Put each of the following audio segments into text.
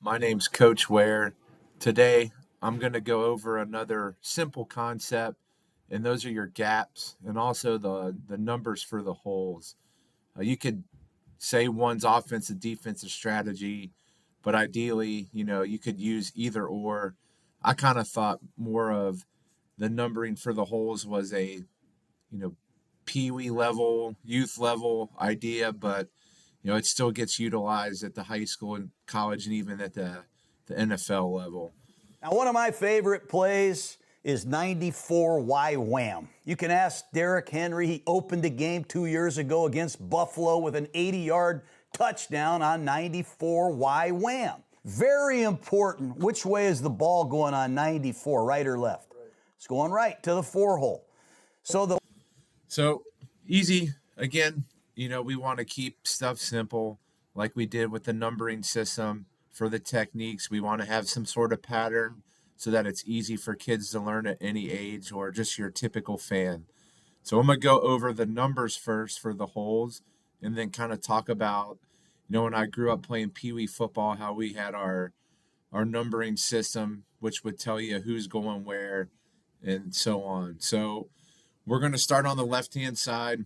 My name's Coach Ware. Today, I'm going to go over another simple concept, and those are your gaps and also the numbers for the holes. You could say one's offensive defensive strategy, but ideally, you could use either or. I kind of thought more of the numbering for the holes was a, you know, pee-wee level, youth level idea, but it still gets utilized at the high school and college and even at the NFL level. Now, one of my favorite plays is 94 Y Wham. You can ask Derrick Henry. He opened the game 2 years ago against Buffalo with an 80-yard touchdown on 94 Y Wham. Very important. Which way is the ball going on 94, right or left? Right. It's going right to the 4-hole. So easy. Again, we want to keep stuff simple like we did with the numbering system for the techniques. We want to have some sort of pattern so that it's easy for kids to learn at any age or just your typical fan. So I'm going to go over the numbers first for the holes and then kind of talk about, when I grew up playing Pee Wee football, how we had our numbering system, which would tell you who's going where and so on. So we're going to start on the left-hand side.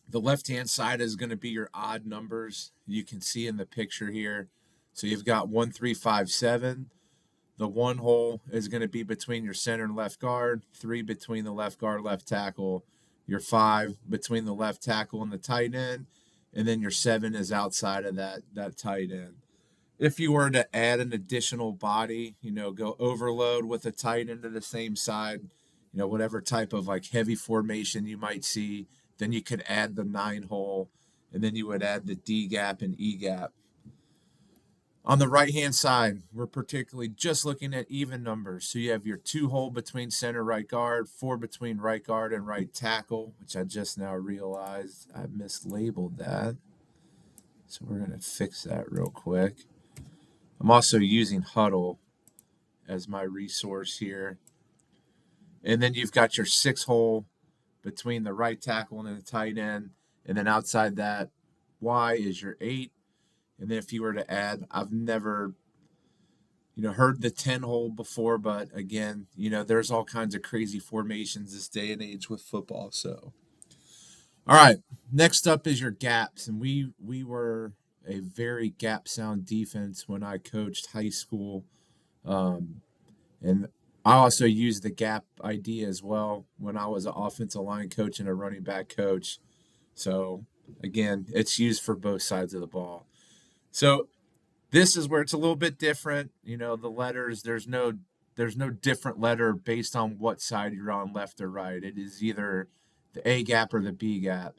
The left-hand side is going to be your odd numbers you can see in the picture here. So you've got 1, 3, 5, 7. The 1 hole is going to be between your center and left guard, 3 between the left guard, left tackle, your 5 between the left tackle and the tight end, and then your 7 is outside of that tight end. If you were to add an additional body, go overload with a tight end to the same side, whatever type of like heavy formation you might see, then you could add the 9 hole, and then you would add the D gap and E gap. On the right-hand side, we're particularly just looking at even numbers. So you have your 2 hole between center, right guard, 4 between right guard and right tackle, which I just now realized I mislabeled that. So we're going to fix that real quick. I'm also using Huddle as my resource here. And then you've got your 6 hole between the right tackle and the tight end. And then outside that, Y is your 8. And then if you were to add, I've never, heard the 10 hole before, but again, there's all kinds of crazy formations this day and age with football. So, all right, next up is your gaps. And we were a very gap sound defense when I coached high school. And I also used the gap idea as well when I was an offensive line coach and a running back coach. So again, it's used for both sides of the ball. So this is where it's a little bit different. The letters, there's no different letter based on what side you're on, left or right. It is either the A gap or the B gap.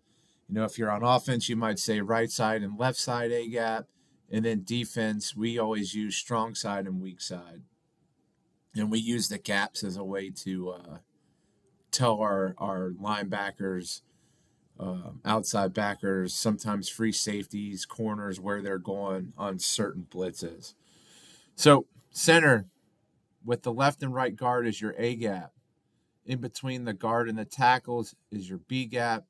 If you're on offense, you might say right side and left side A gap. And then defense, we always use strong side and weak side. And we use the gaps as a way to tell our linebackers, outside backers, sometimes free safeties, corners, where they're going on certain blitzes. So center with the left and right guard is your A gap. In between the guard and the tackles is your B gap.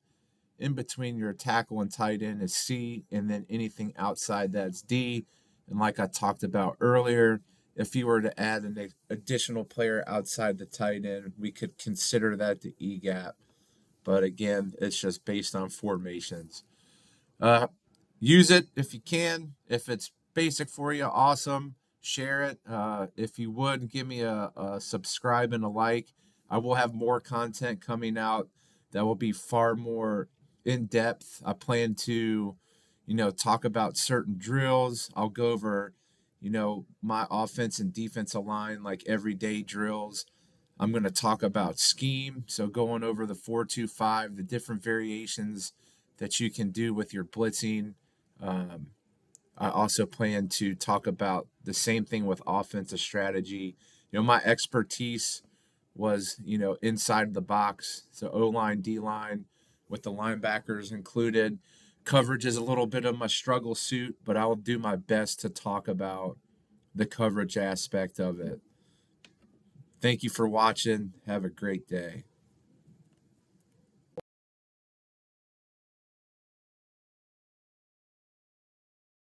In between your tackle and tight end is C, and then anything outside that's D. And like I talked about earlier, if you were to add an additional player outside the tight end, we could consider that the E gap. But again, it's just based on formations. Use it if you can. If it's basic for you, awesome. Share it. If you would, give me a subscribe and a like. I will have more content coming out that will be far more in-depth. I plan to, talk about certain drills. I'll go over, my offense and defensive line, like everyday drills. I'm going to talk about scheme, so going over the 4-2-5, the different variations that you can do with your blitzing. I also plan to talk about the same thing with offensive strategy. My expertise was, inside the box, so O-line, D-line, with the linebackers included. Coverage is a little bit of my struggle suit, but I'll do my best to talk about the coverage aspect of it. Thank you for watching. Have a great day.